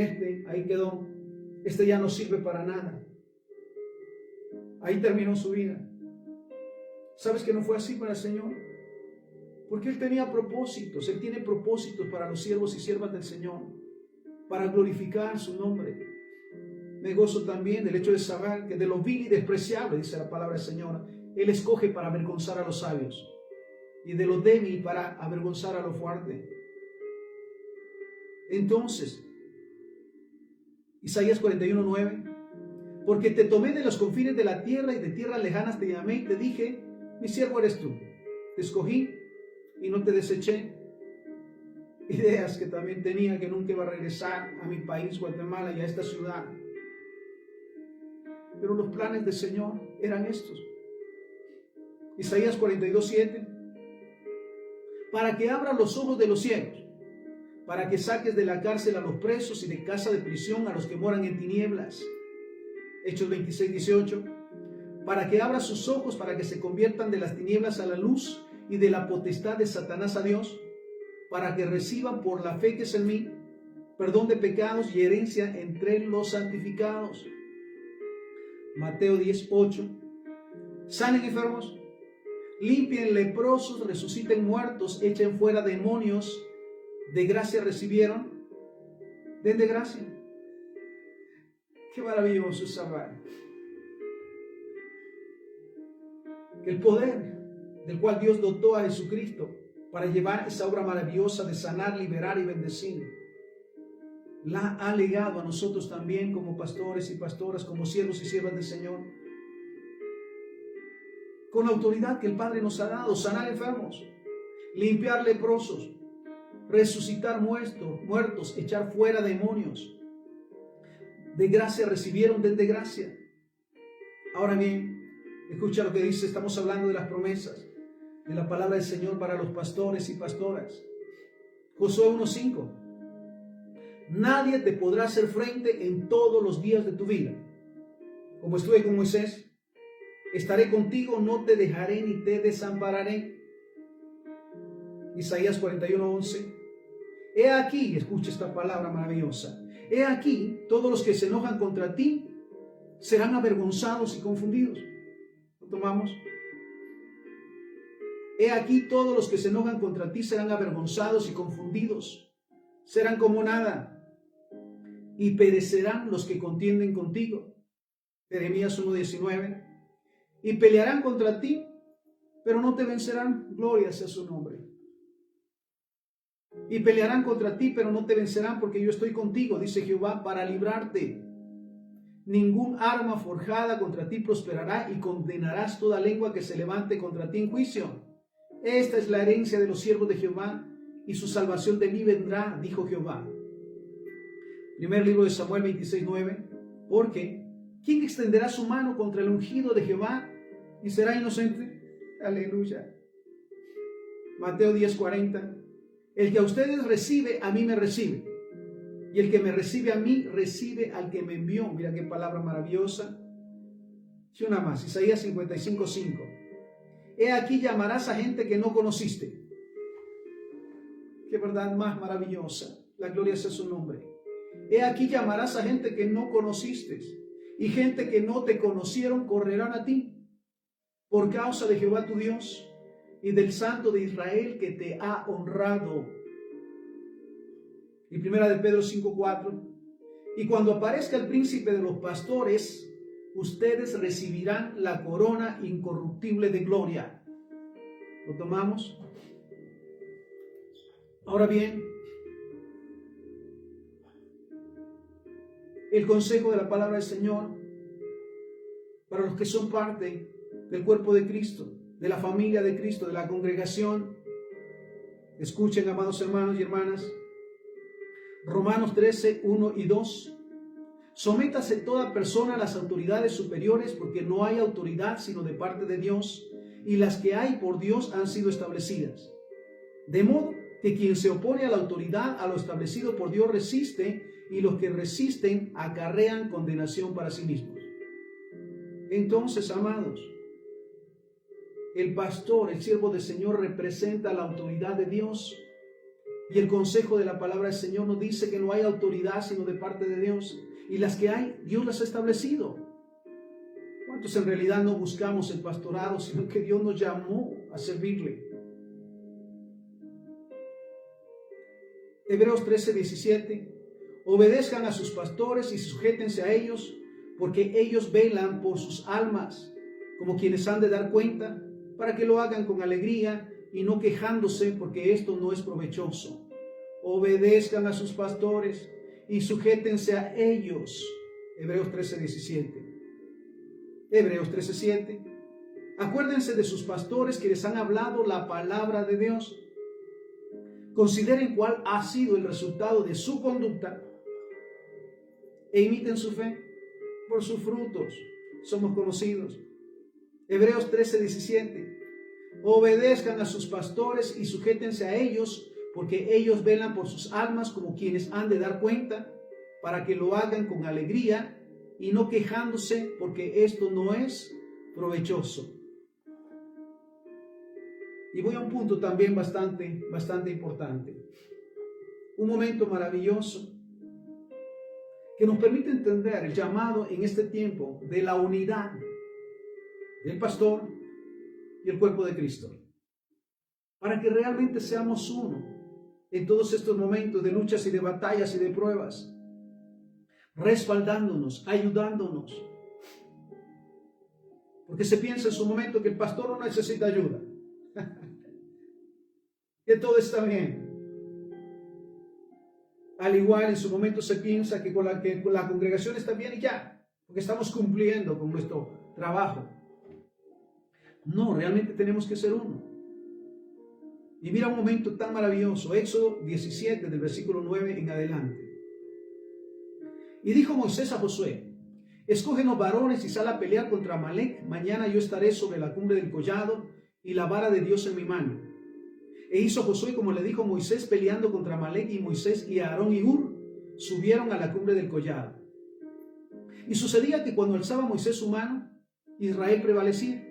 ahí quedó, ya no sirve para nada. Ahí terminó su vida. ¿Sabes que no fue así para el Señor? Porque Él tenía propósitos, Él tiene propósitos para los siervos y siervas del Señor, para glorificar su nombre. Me gozo también del hecho de saber que de lo vil y despreciable, dice la palabra del Señor, Él escoge para avergonzar a los sabios, y de lo débil para avergonzar a lo fuerte. Entonces, Isaías 41:9, porque te tomé de los confines de la tierra y de tierras lejanas te llamé y te dije, mi siervo eres tú, te escogí y no te deseché. Ideas que también tenía, que nunca iba a regresar a mi país, Guatemala, y a esta ciudad. Pero los planes del Señor eran estos. Isaías 42:7, para que abras los ojos de los ciegos, para que saques de la cárcel a los presos y de casa de prisión a los que moran en tinieblas. Hechos 26:18, para que abra sus ojos, para que se conviertan de las tinieblas a la luz y de la potestad de Satanás a Dios, para que reciban por la fe que es en mí perdón de pecados y herencia entre los santificados. Mateo 10:8, sanen enfermos, limpien leprosos, resuciten muertos, echen fuera demonios, de gracia recibieron, den de gracia. Qué maravilloso es saber que el poder del cual Dios dotó a Jesucristo para llevar esa obra maravillosa de sanar, liberar y bendecir, la ha legado a nosotros también como pastores y pastoras, como siervos y siervas del Señor, con la autoridad que el Padre nos ha dado: sanar enfermos, limpiar leprosos, resucitar muertos, echar fuera demonios. De gracia recibieron, den de gracia. Ahora bien, escucha lo que dice, estamos hablando de las promesas de la palabra del Señor para los pastores y pastoras. Josué 1:5, nadie te podrá hacer frente en todos los días de tu vida. Como estuve con Moisés, estaré contigo, no te dejaré ni te desampararé. Isaías 41:11. He aquí, escucha esta palabra maravillosa. He aquí, todos los que se enojan contra ti serán avergonzados y confundidos. ¿Lo tomamos? He aquí, todos los que se enojan contra ti serán avergonzados y confundidos. Serán como nada. Y perecerán los que contienden contigo. Jeremías 1:19. Y pelearán contra ti, pero no te vencerán. Gloria sea su nombre. Y pelearán contra ti, pero no te vencerán, porque yo estoy contigo, dice Jehová, para librarte. Ningún arma forjada contra ti prosperará, y condenarás toda lengua que se levante contra ti en juicio. Esta es la herencia de los siervos de Jehová, y su salvación de mí vendrá, dijo Jehová. Primer libro de Samuel 26:9. Porque ¿quién extenderá su mano contra el ungido de Jehová y será inocente? Aleluya. Mateo 10:40. El que a ustedes recibe, a mí me recibe. Y el que me recibe a mí, recibe al que me envió. Mira qué palabra maravillosa. Y una más, Isaías 55:5. He aquí llamarás a gente que no conociste. Qué verdad más maravillosa. La gloria sea su nombre. He aquí llamarás a gente que no conociste. Y gente que no te conocieron correrán a ti. Por causa de Jehová tu Dios y del Santo de Israel que te ha honrado. Y primera de Pedro 5:4. Y cuando aparezca el príncipe de los pastores, ustedes recibirán la corona incorruptible de gloria. ¿Lo tomamos? Ahora bien, el consejo de la palabra del Señor para los que son parte del cuerpo de Cristo, de la familia de Cristo, de la congregación. Escuchen, amados hermanos y hermanas, Romanos 13:1-2. Sométase toda persona a las autoridades superiores, porque no hay autoridad sino de parte de Dios, y las que hay por Dios han sido establecidas. De modo que quien se opone a la autoridad, a lo establecido por Dios, resiste, y los que resisten acarrean condenación para sí mismos. Entonces, amados, el pastor, el siervo del Señor, representa la autoridad de Dios. Y el consejo de la palabra del Señor nos dice que no hay autoridad sino de parte de Dios. Y las que hay, Dios las ha establecido. ¿Cuántos en realidad no buscamos el pastorado, sino que Dios nos llamó a servirle? Hebreos 13:17. Obedezcan a sus pastores y sujétense a ellos, porque ellos velan por sus almas, como quienes han de dar cuenta, para que lo hagan con alegría y no quejándose, porque esto no es provechoso. Obedezcan a sus pastores y sujétense a ellos. Hebreos 13:17. Hebreos 13:7. Acuérdense de sus pastores que les han hablado la palabra de Dios. Consideren cuál ha sido el resultado de su conducta e imiten su fe. Por sus frutos somos conocidos. Hebreos 13:17. Obedezcan a sus pastores y sujétense a ellos, porque ellos velan por sus almas como quienes han de dar cuenta, para que lo hagan con alegría y no quejándose, porque esto no es provechoso. Y voy a un punto también bastante importante. Un momento maravilloso que nos permite entender el llamado en este tiempo de la unidad del pastor y el cuerpo de Cristo, para que realmente seamos uno en todos estos momentos de luchas y de batallas y de pruebas, respaldándonos, ayudándonos. Porque se piensa en su momento que el pastor no necesita ayuda, que todo está bien. Al igual en su momento se piensa que con la congregación está bien y ya, porque estamos cumpliendo con nuestro trabajo. No, realmente tenemos que ser uno. Y mira un momento tan maravilloso, Éxodo 17, del versículo 9 en adelante. Y dijo Moisés a Josué: escógenos varones y sal a pelear contra Amalec. Mañana yo estaré sobre la cumbre del collado y la vara de Dios en mi mano. E hizo Josué como le dijo Moisés, peleando contra Amalec, y Moisés y Aarón y Hur subieron a la cumbre del collado. Y sucedía que cuando alzaba Moisés su mano, Israel prevalecía.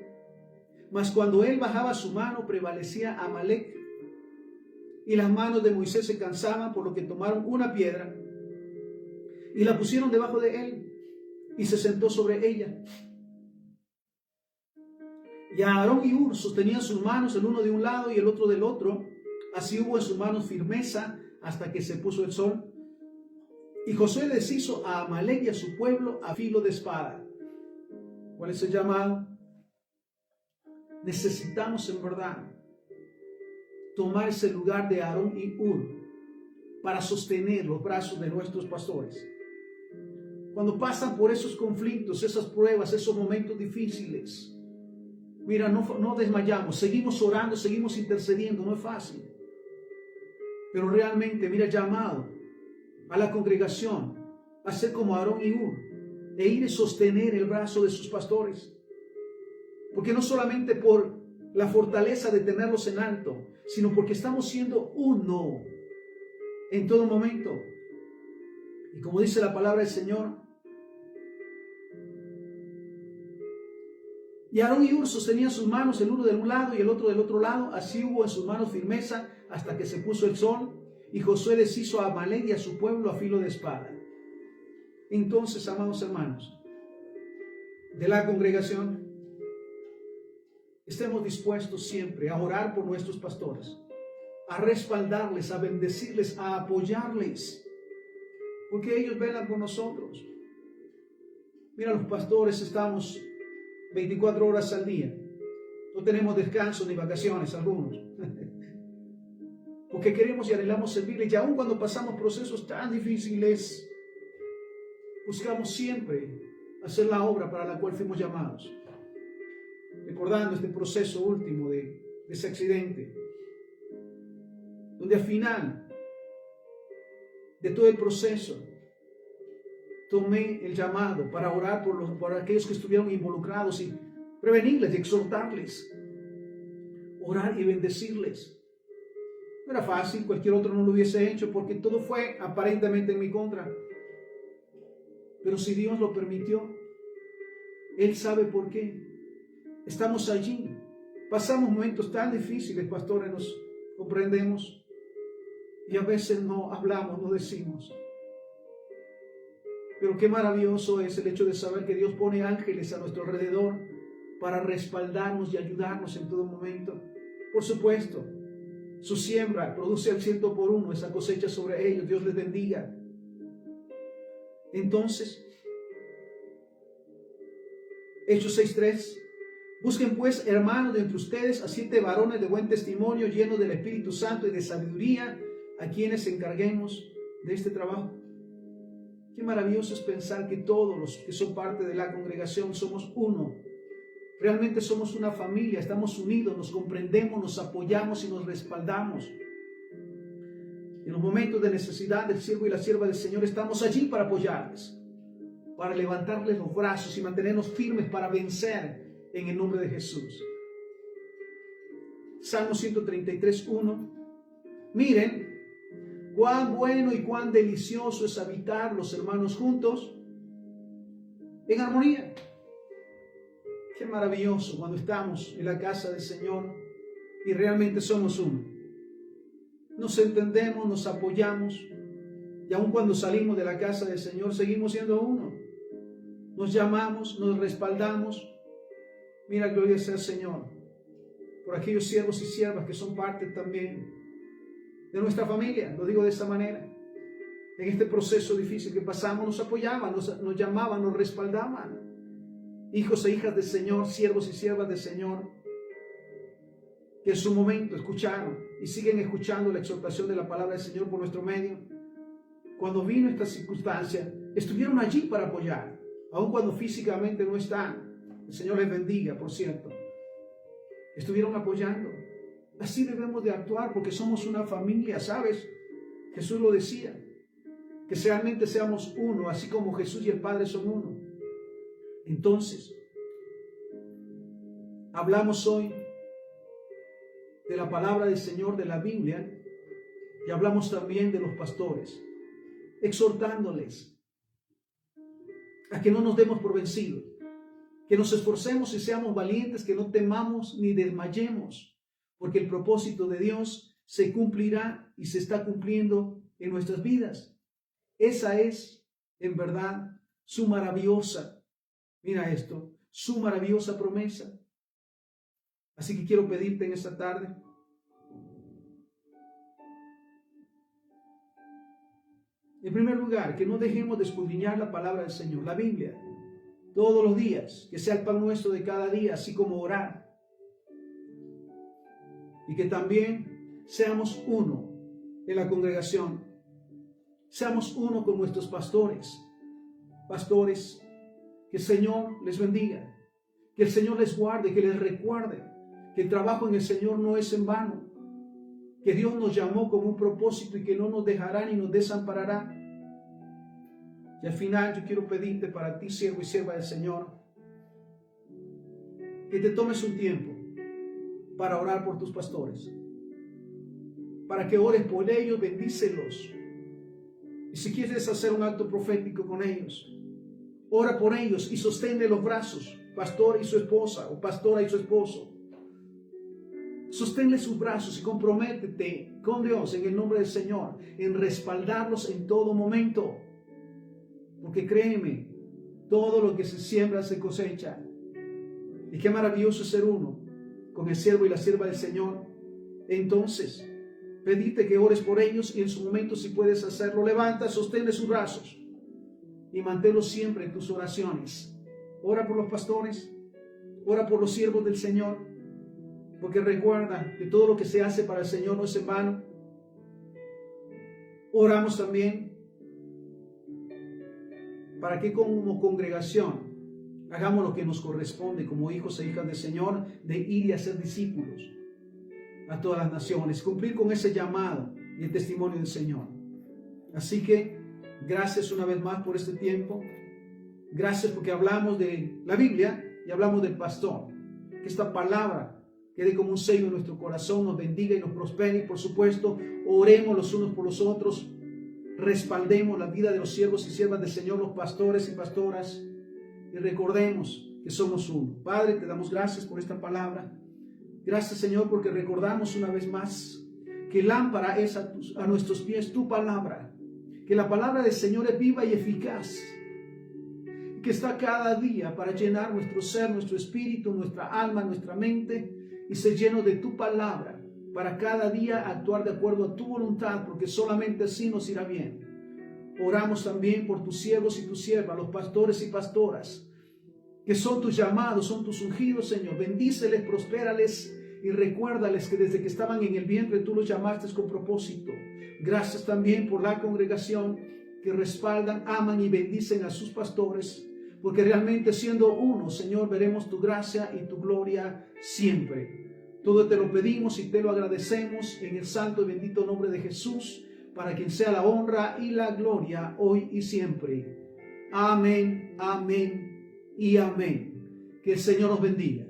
Mas cuando él bajaba su mano, prevalecía Amalec. Y las manos de Moisés se cansaban, por lo que tomaron una piedra y la pusieron debajo de él, y se sentó sobre ella. Y Aarón y Hur sostenían sus manos, el uno de un lado y el otro del otro. Así hubo en sus manos firmeza hasta que se puso el sol. Y Josué deshizo a Amalec y a su pueblo a filo de espada. ¿Cuál es el llamado? Necesitamos en verdad tomar ese lugar de Aarón y Hur para sostener los brazos de nuestros pastores. Cuando pasan por esos conflictos, esas pruebas, esos momentos difíciles, mira, no desmayamos, seguimos orando, seguimos intercediendo, no es fácil. Pero realmente, mira, llamado a la congregación a ser como Aarón y Hur e ir a sostener el brazo de sus pastores. Porque no solamente por la fortaleza de tenerlos en alto, sino porque estamos siendo uno en todo momento. Y como dice la palabra del Señor, y Aarón y Hur sostenían sus manos, el uno de un lado y el otro del otro lado. Así hubo en sus manos firmeza hasta que se puso el sol. Y Josué deshizo a Amalek y a su pueblo a filo de espada. Entonces, amados hermanos de la congregación, estemos dispuestos siempre a orar por nuestros pastores, a respaldarles, a bendecirles, a apoyarles, porque ellos velan por nosotros. Mira, los pastores estamos 24 horas al día. No tenemos descanso ni vacaciones algunos. Porque queremos y anhelamos servirles. Y aun cuando pasamos procesos tan difíciles, buscamos siempre hacer la obra para la cual fuimos llamados. Recordando este proceso último de ese accidente, donde al final de todo el proceso tomé el llamado para orar por aquellos que estuvieron involucrados y prevenirles y exhortarles, orar y bendecirles. No era fácil, cualquier otro no lo hubiese hecho porque todo fue aparentemente en mi contra. Pero si Dios lo permitió, Él sabe por qué. Estamos allí. Pasamos momentos tan difíciles, pastores, nos comprendemos. Y a veces no hablamos, no decimos. Pero qué maravilloso es el hecho de saber que Dios pone ángeles a nuestro alrededor para respaldarnos y ayudarnos en todo momento. Por supuesto, su siembra produce al 100 por 1, esa cosecha sobre ellos. Dios les bendiga. Entonces, Hechos 6:3. Busquen pues, hermanos, de entre ustedes a 7 varones de buen testimonio, llenos del Espíritu Santo y de sabiduría, a quienes encarguemos de este trabajo. Qué maravilloso es pensar que todos los que son parte de la congregación somos uno. Realmente somos una familia, estamos unidos, nos comprendemos, nos apoyamos y nos respaldamos. En los momentos de necesidad del siervo y la sierva del Señor estamos allí para apoyarles, para levantarles los brazos y mantenernos firmes para vencer en el nombre de Jesús. Salmo 133:1. Miren cuán bueno y cuán delicioso es habitar los hermanos juntos en armonía. Qué maravilloso cuando estamos en la casa del Señor y realmente somos uno. Nos entendemos, nos apoyamos y aun cuando salimos de la casa del Señor seguimos siendo uno. Nos llamamos, nos respaldamos. Mira, gloria sea al Señor por aquellos siervos y siervas que son parte también de nuestra familia. Lo digo de esta manera. En este proceso difícil que pasamos nos apoyaban, nos llamaban, nos respaldaban. Hijos e hijas del Señor, siervos y siervas del Señor, que en su momento escucharon y siguen escuchando la exhortación de la palabra del Señor por nuestro medio. Cuando vino esta circunstancia, estuvieron allí para apoyar, aun cuando físicamente no están. El Señor les bendiga, por cierto. Estuvieron apoyando. Así debemos de actuar porque somos una familia, ¿sabes? Jesús lo decía, que realmente seamos uno, así como Jesús y el Padre son uno. Entonces, hablamos hoy de la palabra del Señor, de la Biblia, y hablamos también de los pastores, exhortándoles a que no nos demos por vencidos, Que nos esforcemos y seamos valientes, que no temamos ni desmayemos, porque el propósito de Dios se cumplirá y se está cumpliendo en nuestras vidas. Esa es, en verdad, su maravillosa, mira esto, su maravillosa promesa. Así que quiero pedirte en esta tarde, en primer lugar, que no dejemos de escudriñar la palabra del Señor, la Biblia, todos los días, que sea el pan nuestro de cada día, así como orar. Y que también seamos uno en la congregación, seamos uno con nuestros pastores, que el Señor les bendiga, que el Señor les guarde, que les recuerde que el trabajo en el Señor no es en vano, que Dios nos llamó con un propósito y que no nos dejará ni nos desamparará. Y al final yo quiero pedirte para ti, siervo y sierva del Señor, que te tomes un tiempo para orar por tus pastores, para que ores por ellos, bendícelos. Y si quieres hacer un acto profético con ellos, ora por ellos y sosténle los brazos, pastor y su esposa o pastora y su esposo. Sosténle sus brazos y comprométete con Dios en el nombre del Señor, en respaldarlos en todo momento. Porque créeme, todo lo que se siembra se cosecha. Y qué maravilloso es ser uno con el siervo y la sierva del Señor. Entonces, pedirte que ores por ellos y en su momento, si puedes hacerlo, levanta, sosténle sus brazos y manténlos siempre en tus oraciones. Ora por los pastores, ora por los siervos del Señor, porque recuerda que todo lo que se hace para el Señor no es en vano. Oramos también para que como congregación hagamos lo que nos corresponde como hijos e hijas del Señor, de ir y hacer discípulos a todas las naciones, cumplir con ese llamado y el testimonio del Señor. Así que gracias una vez más por este tiempo. Gracias porque hablamos de la Biblia y hablamos del pastor. Que esta palabra quede como un sello en nuestro corazón, nos bendiga y nos prospere. Y por supuesto, oremos los unos por los otros. Respaldemos la vida de los siervos y siervas del Señor, los pastores y pastoras. Y recordemos que somos uno. Padre, te damos gracias por esta palabra. Gracias, Señor, porque recordamos una vez más que lámpara es a nuestros pies tu palabra. Que la palabra del Señor es viva y eficaz. Que está cada día para llenar nuestro ser, nuestro espíritu, nuestra alma, nuestra mente y ser lleno de tu palabra para cada día actuar de acuerdo a tu voluntad, porque solamente así nos irá bien. Oramos también por tus siervos y tus siervas, los pastores y pastoras, que son tus llamados, son tus ungidos, Señor. Bendíceles, prospérales y recuérdales que desde que estaban en el vientre tú los llamaste con propósito. Gracias también por la congregación que respaldan, aman y bendicen a sus pastores, porque realmente siendo uno, Señor, veremos tu gracia y tu gloria siempre. Todo te lo pedimos y te lo agradecemos en el santo y bendito nombre de Jesús, para quien sea la honra y la gloria hoy y siempre. Amén, amén y amén. Que el Señor nos bendiga.